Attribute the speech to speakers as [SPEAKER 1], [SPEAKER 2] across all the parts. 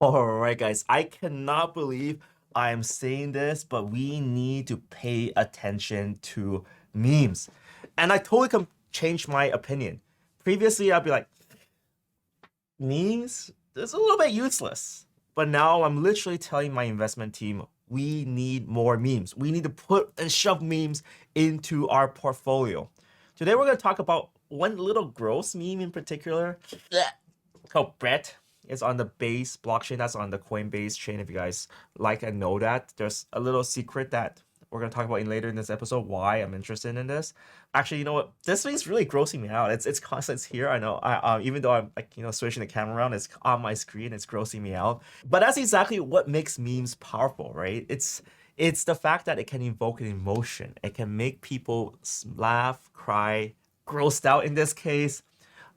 [SPEAKER 1] All right, guys, I cannot believe I am saying this, but we need to pay attention to memes. And I totally can change my opinion. Previously, I'd be like, memes? It's a little bit useless. But now I'm literally telling my investment team, we need more memes. We need to put and shove memes into our portfolio. Today, we're going to talk about one little gross meme in particular called Brett. It's on the Base blockchain. That's on the Coinbase chain. If you guys like and know that, there's a little secret that we're gonna talk about later in this episode. Why I'm interested in this. Actually, you know what? This thing's really grossing me out. It's constant. It's here. I know. Even though I'm like switching the camera around, it's on my screen. It's grossing me out. But that's exactly what makes memes powerful, right? It's the fact that it can evoke an emotion. It can make people laugh, cry, grossed out in this case.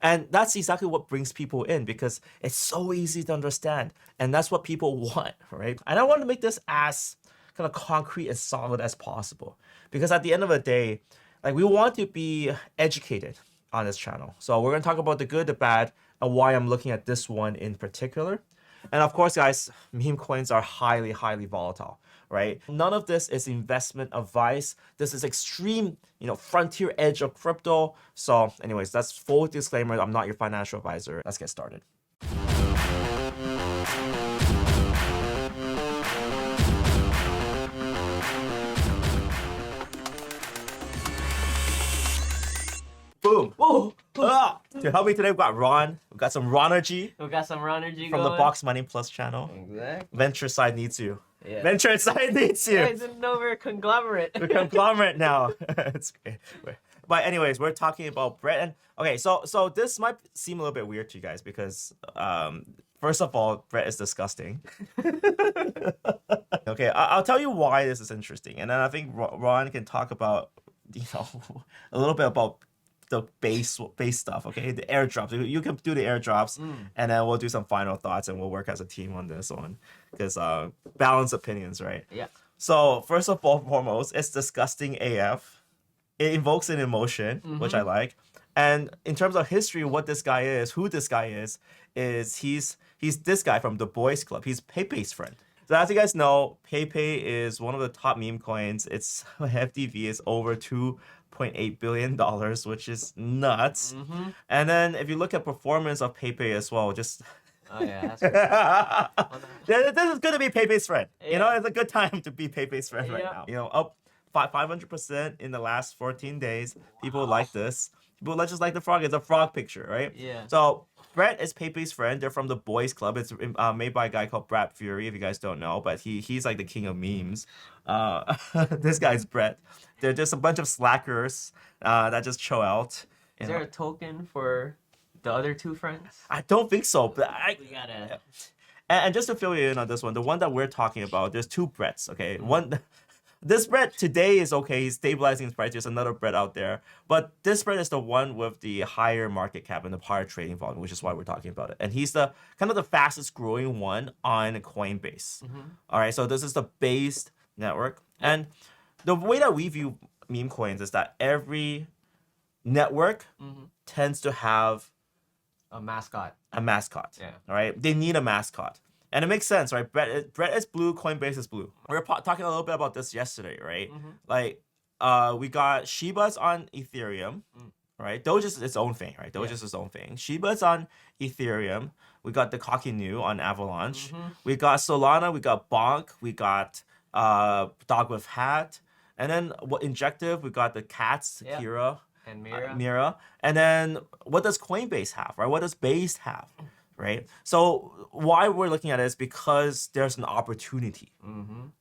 [SPEAKER 1] And that's exactly what brings people in because it's so easy to understand. And that's what people want, right? And I want to make this as kind of concrete and solid as possible. Because at the end of the day, like we want to be educated on this channel. So we're going to talk about the good, the bad, and why I'm looking at this one in particular. And of course, guys, meme coins are highly, highly volatile, right? None of this is investment advice. This is extreme, frontier edge of crypto. So anyways, that's full disclaimer. I'm not your financial advisor. Let's get started. Boom.
[SPEAKER 2] Whoa!
[SPEAKER 1] To help me today, we've got Ron. We've got some Ronergy
[SPEAKER 2] We got some Ronergy
[SPEAKER 1] from
[SPEAKER 2] going.
[SPEAKER 1] the Box Money Plus channel.
[SPEAKER 2] Exactly.
[SPEAKER 1] Venture side needs you.
[SPEAKER 2] Yeah.
[SPEAKER 1] Venture side needs you.
[SPEAKER 2] Yeah, I didn't know we're a conglomerate.
[SPEAKER 1] We're conglomerate now. It's great. But anyways, we're talking about Brett. And okay, so this might seem a little bit weird to you guys because first of all, Brett is disgusting. Okay, I'll tell you why this is interesting, and then I think Ron can talk about a little bit about the base stuff. Okay, the airdrops. You can do the airdrops, and then we'll do some final thoughts, and we'll work as a team on this one because balanced opinions, right?
[SPEAKER 2] Yeah.
[SPEAKER 1] So first of all, foremost, it's disgusting AF. It invokes an emotion, which I like. And in terms of history, what this guy is, who this guy is he's this guy from the Boys Club. He's Pepe's friend. So as you guys know, Pepe is one of the top meme coins. Its FDV is over $2.8 billion, which is nuts. And then if you look at performance of Pepe as well, just
[SPEAKER 2] Oh yeah, that's
[SPEAKER 1] this is going to be Pepe's friend.
[SPEAKER 2] Yeah.
[SPEAKER 1] It's a good time to be Pepe's friend right
[SPEAKER 2] Yeah.
[SPEAKER 1] now. Up 500% in the last 14 days. People like this. People just like the frog. It's a frog picture, right?
[SPEAKER 2] Yeah.
[SPEAKER 1] So Brett is Pepe's friend. They're from the Boys Club. It's made by a guy called Brad Fury, if you guys don't know, but he's like the king of memes. This guy's Brett. They're just a bunch of slackers that just chill out.
[SPEAKER 2] Is there a token for the other two friends?
[SPEAKER 1] I don't think so, but
[SPEAKER 2] We gotta.
[SPEAKER 1] and just to fill you in on this one, the one that we're talking about, there's two Bretts, okay? This Brett today is okay, he's stabilizing his price. There's another Brett out there. But this Brett is the one with the higher market cap and the higher trading volume, which is why we're talking about it. And he's the kind of the fastest growing one on Coinbase. All right, so this is the Base network. And the way that we view meme coins is that every network tends to have
[SPEAKER 2] A mascot.
[SPEAKER 1] a mascot.
[SPEAKER 2] Yeah.
[SPEAKER 1] All right. They need a mascot. And it makes sense, right? Brett is blue, Coinbase is blue. We were talking a little bit about this yesterday, right? Like, we got Shiba's on Ethereum, right? Doge is its own thing, right? Doge is its own thing. Shiba's on Ethereum. We got the Kakinu on Avalanche. We got Solana. We got Bonk. We got Dog with Hat. And then what Injective? We got the Cats,
[SPEAKER 2] Yeah.
[SPEAKER 1] Kira.
[SPEAKER 2] And Mira.
[SPEAKER 1] Mira. And then what does Coinbase have, right? What does Base have, right? So why we're looking at it is because there's an opportunity.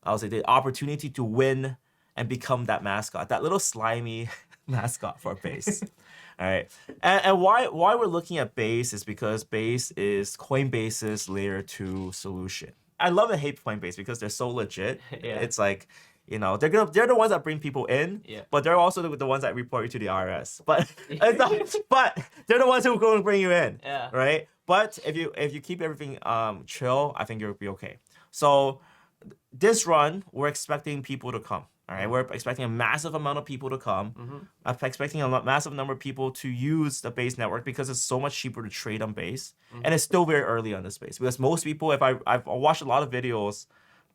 [SPEAKER 1] I would say the opportunity to win and become that mascot, that little slimy mascot for Base. All right. And why we're looking at Base is because Base is Coinbase's layer 2 solution. I love and hate Coinbase because they're so legit.
[SPEAKER 2] Yeah.
[SPEAKER 1] It's like, they're the ones that bring people in,
[SPEAKER 2] Yeah.
[SPEAKER 1] but they're also the ones that report you to the IRS. But but they're the ones who are going to bring you in,
[SPEAKER 2] Yeah.
[SPEAKER 1] right? But if you keep everything chill, I think you'll be okay. So this run, we're expecting people to come. All right, we're expecting a massive amount of people to come. I'm expecting a massive number of people to use the Base network because it's so much cheaper to trade on Base, and it's still very early on the space because most people, if I've watched a lot of videos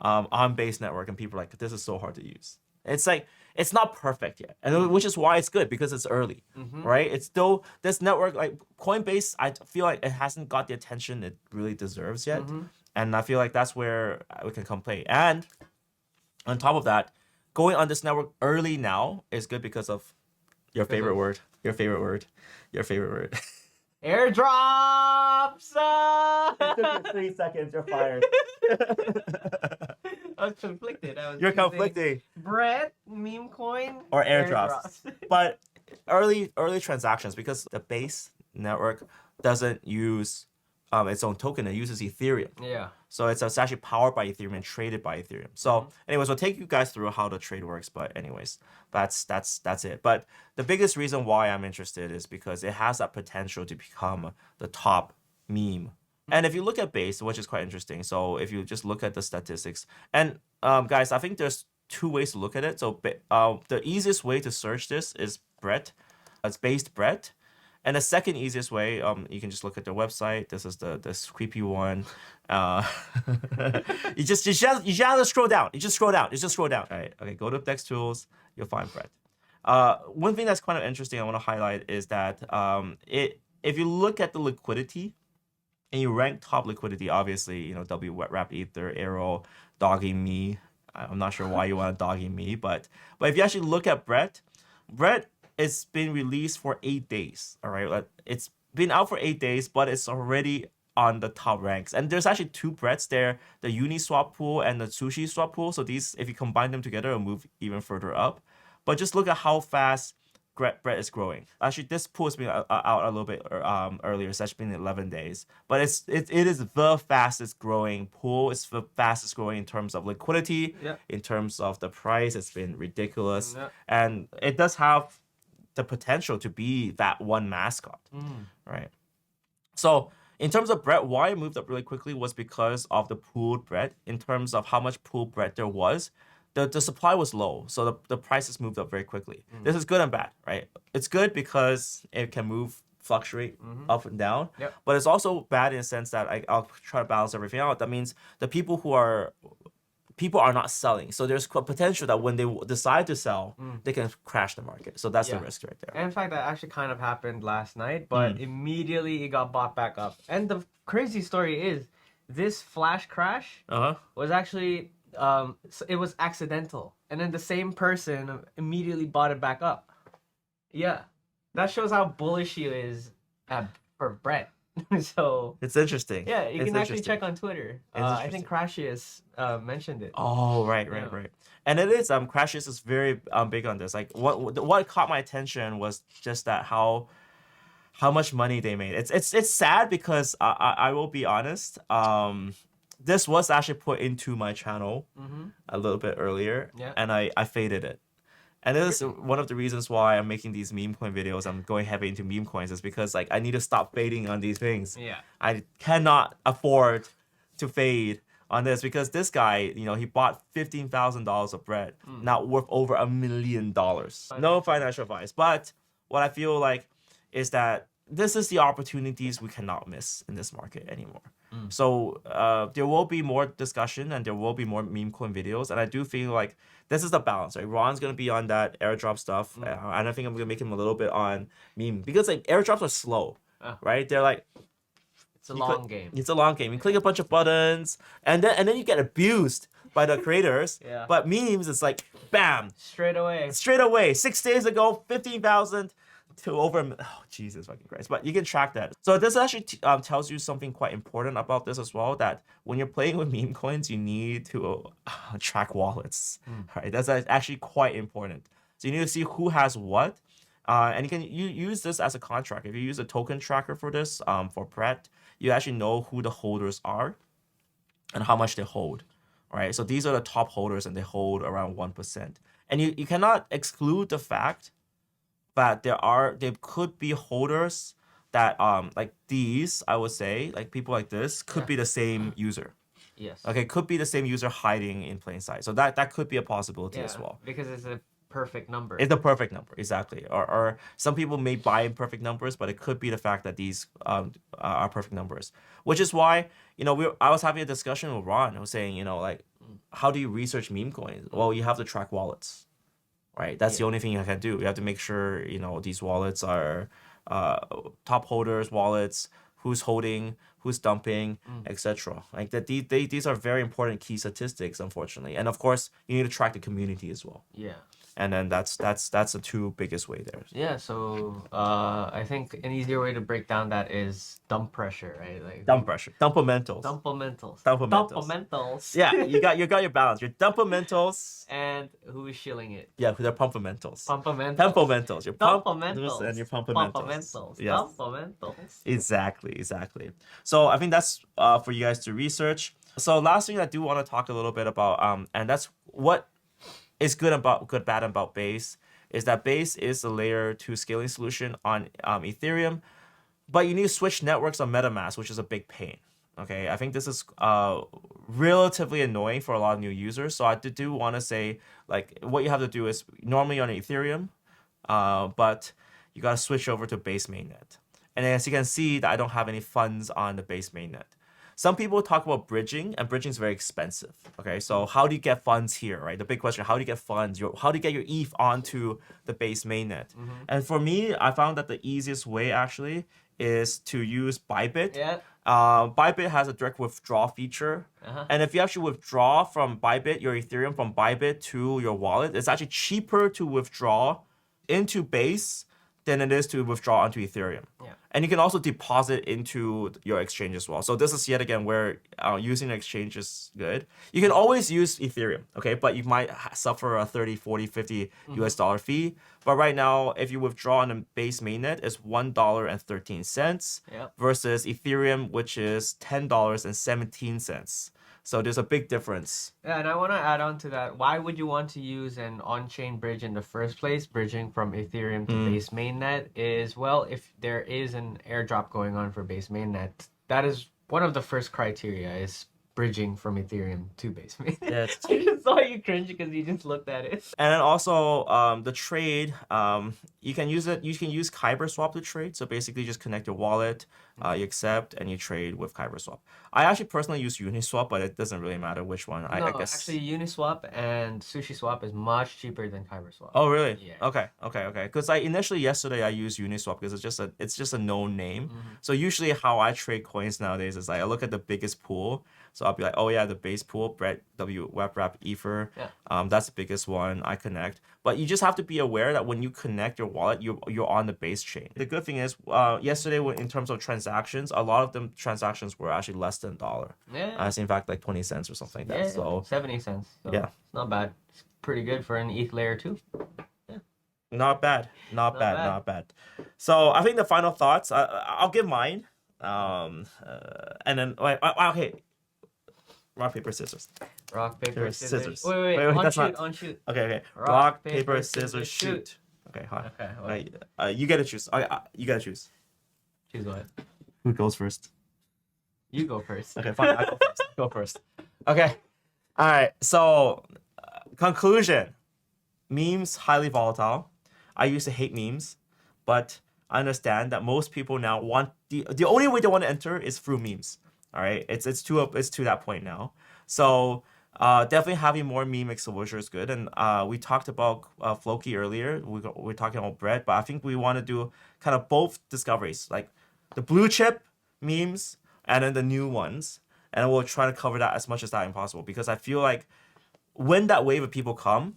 [SPEAKER 1] on Base network, and people are like, this is so hard to use. It's like it's not perfect yet, and which is why it's good because it's early, right? It's still this network like Coinbase. I feel like it hasn't got the attention it really deserves yet, and I feel like that's where we can come play. And on top of that, going on this network early now is good because of your favorite word, your favorite word, your favorite word.
[SPEAKER 2] Airdrops!
[SPEAKER 1] It took you 3 seconds. You're fired.
[SPEAKER 2] I was conflicted.
[SPEAKER 1] You're
[SPEAKER 2] choosing
[SPEAKER 1] conflicting.
[SPEAKER 2] Bread, meme coin,
[SPEAKER 1] Or airdrops. But early transactions, because the Base network doesn't use its own token, it uses Ethereum.
[SPEAKER 2] Yeah.
[SPEAKER 1] So it's actually powered by Ethereum and traded by Ethereum. So anyways, we'll take you guys through how the trade works. But anyways, that's it. But the biggest reason why I'm interested is because it has that potential to become the top meme. And if you look at Base, which is quite interesting, so if you just look at the statistics, and guys, I think there's 2 ways to look at it. So the easiest way to search this is Brett. It's based Brett. And the second easiest way, you can just look at their website. This is this creepy one. You just have to scroll down. You just scroll down. All right. Okay. Go to Dex Tools. You'll find Brett. One thing that's kind of interesting I want to highlight is that if you look at the liquidity and you rank top liquidity, obviously WRAP Ether, Arrow, dogging me. I'm not sure why you want to dogging me, but if you actually look at Brett. It's been released for 8 days. All right, it's been out for 8 days, but it's already on the top ranks. And there's actually 2 Bretts there: the Uniswap pool and the Sushi Swap pool. So these, if you combine them together, it'll move even further up. But just look at how fast Brett is growing. Actually, this pool has been out a little bit earlier. It's actually been 11 days. But it is the fastest growing pool. It's the fastest growing in terms of liquidity.
[SPEAKER 2] Yeah.
[SPEAKER 1] In terms of the price, it's been ridiculous.
[SPEAKER 2] Yeah.
[SPEAKER 1] And it does have the potential to be that one mascot, right? So in terms of Brett, why it moved up really quickly was because of the pooled Brett. In terms of how much pooled Brett there was, the supply was low, so the prices moved up very quickly. This is good and bad, right? It's good because it can fluctuate up and down, but it's also bad in the sense that I'll try to balance everything out. That means the people are not selling. So there's potential that when they decide to sell, they can crash the market. So that's the risk right there.
[SPEAKER 2] And in fact, that actually kind of happened last night, but immediately it got bought back up. And the crazy story is, this flash crash was actually, it was accidental. And then the same person immediately bought it back up. Yeah. That shows how bullish he is for Brett. So
[SPEAKER 1] it's interesting.
[SPEAKER 2] Yeah, you can actually check on Twitter. I think Crashius mentioned it.
[SPEAKER 1] Oh, right. And it is Crashius is very big on this. Like what caught my attention was just that how much money they made. It's sad because I will be honest. This was actually put into my channel a little bit earlier, and I faded it. And this is one of the reasons why I'm making these meme coin videos. I'm going heavy into meme coins is because I need to stop fading on these things.
[SPEAKER 2] Yeah.
[SPEAKER 1] I cannot afford to fade on this because this guy, he bought $15,000 of bread, not worth over $1 million. No financial advice, but what I feel like is that this is the opportunities we cannot miss in this market anymore. So there will be more discussion and there will be more meme coin videos, and I do feel like this is the balance, right? Ron's gonna be on that airdrop stuff, and I think I'm gonna make him a little bit on meme because airdrops are slow, right? They're like
[SPEAKER 2] it's a long game.
[SPEAKER 1] It's a long game. You click a bunch of buttons, and then you get abused by the creators. But memes, it's like bam,
[SPEAKER 2] straight away.
[SPEAKER 1] 6 days ago, 15,000 to over. Oh Jesus fucking Christ! But you can track that. So this actually tells you something quite important about this as well. That when you're playing with meme coins, you need to track wallets. Right? That's actually quite important. So you need to see who has what. And you use this as a contract. If you use a token tracker for this, for Brett, you actually know who the holders are and how much they hold. Right? So these are the top holders, and they hold around 1%. And you cannot exclude the fact that there could be holders that like these, I would say, like people like this could be the same user.
[SPEAKER 2] Yes.
[SPEAKER 1] Okay, could be the same user hiding in plain sight. So that could be a possibility as well.
[SPEAKER 2] Because it's a perfect number.
[SPEAKER 1] It's a perfect number, exactly. Or some people may buy in perfect numbers, but it could be the fact that these are perfect numbers. Which is why, I was having a discussion with Ron. I was saying, like, how do you research meme coins? Well, you have to track wallets, right? That's the only thing you can do. You have to make sure, these wallets are top holders, wallets, who's holding, who's dumping, etc. Like that, these are very important key statistics, unfortunately. And of course, you need to track the community as well.
[SPEAKER 2] Yeah.
[SPEAKER 1] And then that's the two biggest way there.
[SPEAKER 2] Yeah, so I think an easier way to break down that is dump pressure, right? Like
[SPEAKER 1] Dump pressure, dumpamentals. Yeah, you got your balance. Your dumpamentals.
[SPEAKER 2] And who is shilling it?
[SPEAKER 1] Yeah, they're pumpamentals.
[SPEAKER 2] Pumpamentals.
[SPEAKER 1] Your
[SPEAKER 2] Pumpamentals.
[SPEAKER 1] and your pumpamentals.
[SPEAKER 2] Pumpamentals.
[SPEAKER 1] Yes.
[SPEAKER 2] Pumpamentals.
[SPEAKER 1] Exactly. So I think that's for you guys to research. So last thing I do want to talk a little bit about, and that's what is good, bad about Base, is that Base is a layer 2 scaling solution on Ethereum, but you need to switch networks on MetaMask, which is a big pain. Okay, I think this is relatively annoying for a lot of new users. So I do want to say, like, what you have to do is normally on Ethereum, but you got to switch over to Base mainnet. And as you can see, that I don't have any funds on the Base mainnet. Some people talk about bridging, and bridging is very expensive. Okay, so how do you get funds here, right? The big question: how do you get funds? How do you get your ETH onto the Base mainnet? And for me, I found that the easiest way actually is to use Bybit.
[SPEAKER 2] Yeah.
[SPEAKER 1] Bybit has a direct withdrawal feature, and if you actually withdraw from Bybit, your Ethereum from Bybit to your wallet, it's actually cheaper to withdraw into Base than it is to withdraw onto Ethereum.
[SPEAKER 2] Yeah.
[SPEAKER 1] And you can also deposit into your exchange as well. So this is yet again where using an exchange is good. You can always use Ethereum, okay? But you might suffer a 30, 40, 50 US dollar fee. But right now, if you withdraw on the Base mainnet, it's $1.13 versus Ethereum, which is $10.17. So there's a big difference.
[SPEAKER 2] Yeah, and I want to add on to that. Why would you want to use an on-chain bridge in the first place? Bridging from Ethereum to Base mainnet is, well, if there is an airdrop going on for Base mainnet, that is one of the first criteria is bridging from Ethereum to Base mainnet.
[SPEAKER 1] Yes.
[SPEAKER 2] I just saw you cringe because you just looked at it.
[SPEAKER 1] And then also the trade, you can use Kyber Swap to trade. So basically just connect your wallet, you accept, and you trade with Kyber Swap. I actually personally use Uniswap, but it doesn't really matter which one. I guess.
[SPEAKER 2] Actually Uniswap and SushiSwap is much cheaper than Kyber Swap.
[SPEAKER 1] Oh really?
[SPEAKER 2] Yeah.
[SPEAKER 1] Okay. Because yesterday I used Uniswap because it's just a known name. So usually how I trade coins nowadays is like I look at the biggest pool. So I'll be like, oh yeah, the Base pool, Brett W, WebWrap, Ether.
[SPEAKER 2] Yeah.
[SPEAKER 1] That's the biggest one. I connect. But you just have to be aware that when you connect your wallet, you're on the Base chain. The good thing is, yesterday in terms of transactions, a lot of them transactions were actually less than $1.
[SPEAKER 2] Yeah.
[SPEAKER 1] In fact, like 20 cents or something like that. So
[SPEAKER 2] 70 cents. So
[SPEAKER 1] yeah,
[SPEAKER 2] it's not bad. It's pretty good for an ETH layer 2.
[SPEAKER 1] Not bad. So I think the final thoughts. I'll give mine. And then okay. Rock, paper, scissors.
[SPEAKER 2] Rock, paper, scissors.
[SPEAKER 1] Wait,
[SPEAKER 2] On shoot.
[SPEAKER 1] Okay. Rock, paper, scissors, shoot. Okay, hot.
[SPEAKER 2] Okay.
[SPEAKER 1] You gotta choose. You gotta choose.
[SPEAKER 2] Choose what?
[SPEAKER 1] Who goes first?
[SPEAKER 2] You go first.
[SPEAKER 1] Okay, fine. I go first. Okay. All right. So, conclusion. Memes highly volatile. I used to hate memes, but I understand that most people now want the only way they want to enter is through memes. All right, it's to that point now. So definitely having more meme exposure is good. And we talked about Floki earlier. We're talking about Brett, but I think we want to do kind of both discoveries, like the blue chip memes and then the new ones. And we'll try to cover that as much as that possible because I feel like when that wave of people come,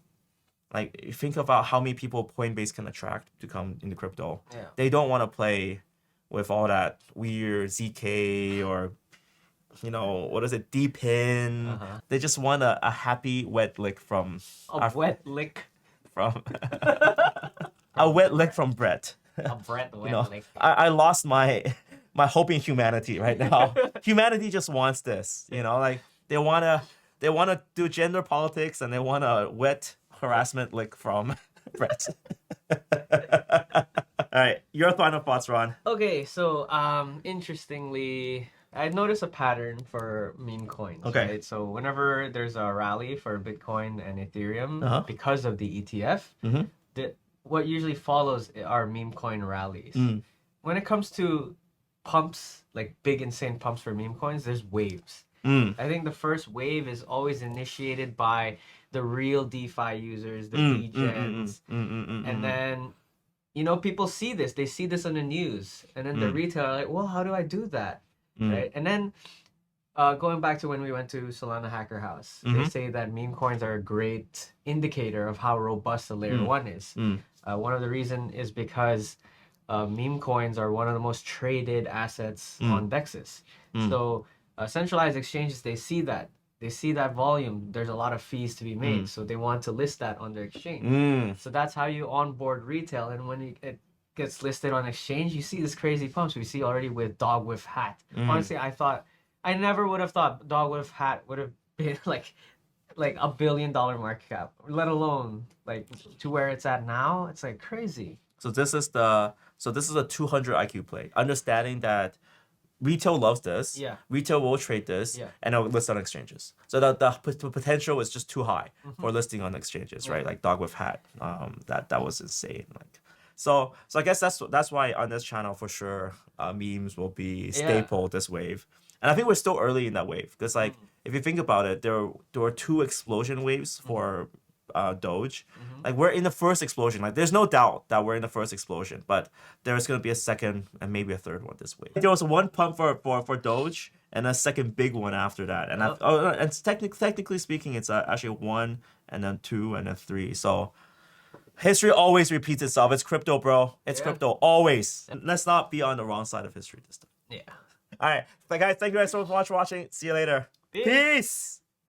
[SPEAKER 1] like think about how many people Coinbase can attract to come into crypto.
[SPEAKER 2] Yeah.
[SPEAKER 1] They don't want to play with all that weird ZK or what is it? DPIN. They just want a happy wet lick from
[SPEAKER 2] wet lick
[SPEAKER 1] from a wet lick from Brett.
[SPEAKER 2] A Brett wet lick.
[SPEAKER 1] I lost my hope in humanity right now. Humanity just wants this, like they wanna do gender politics and they want a wet harassment lick from Brett. All right, your final thoughts, Ron.
[SPEAKER 2] Okay, so interestingly, I noticed a pattern for meme coins.
[SPEAKER 1] Okay.
[SPEAKER 2] Right? So whenever there's a rally for Bitcoin and Ethereum
[SPEAKER 1] Uh-huh.
[SPEAKER 2] because of the ETF, what usually follows are meme coin rallies. When it comes to pumps, like big insane pumps for meme coins, there's waves. I think the first wave is always initiated by the real DeFi users, the degens, and then people see this. They see this on the news, and then the retailer are like, well, how do I do that? Right? And then going back to when we went to Solana Hacker House, they say that meme coins are a great indicator of how robust the layer one is. One of the reasons is because meme coins are one of the most traded assets on Dexus. So centralized exchanges, they see that. They see that volume. There's a lot of fees to be made, so they want to list that on their exchange. So that's how you onboard retail. And when it gets listed on exchange, you see this crazy pumps. We see already with Dog with Hat. Honestly, I never would have thought Dog with Hat would have been like $1 billion market cap, let alone like to where it's at now. It's like crazy.
[SPEAKER 1] So this is a 200 IQ play. Understanding that retail loves this.
[SPEAKER 2] Yeah.
[SPEAKER 1] Retail will trade this, and it'll list on exchanges. So the potential is just too high for listing on exchanges, right? Like Dog with Hat. That was insane. Like, so I guess that's why on this channel for sure, memes will be staple this wave. And I think we're still early in that wave because like if you think about it, there were 2 explosion waves for Doge. Like we're in the first explosion. Like there's no doubt that we're in the first explosion, but there's gonna be a second and maybe a third one this wave. There was one pump for Doge and a second big one after that. And and technically speaking, it's actually 1 and then 2 and then 3. So history always repeats itself. It's crypto, bro. It's crypto always. And let's not be on the wrong side of history this time.
[SPEAKER 2] Yeah.
[SPEAKER 1] All right, guys. Thank you guys so much for watching. See you later. Peace.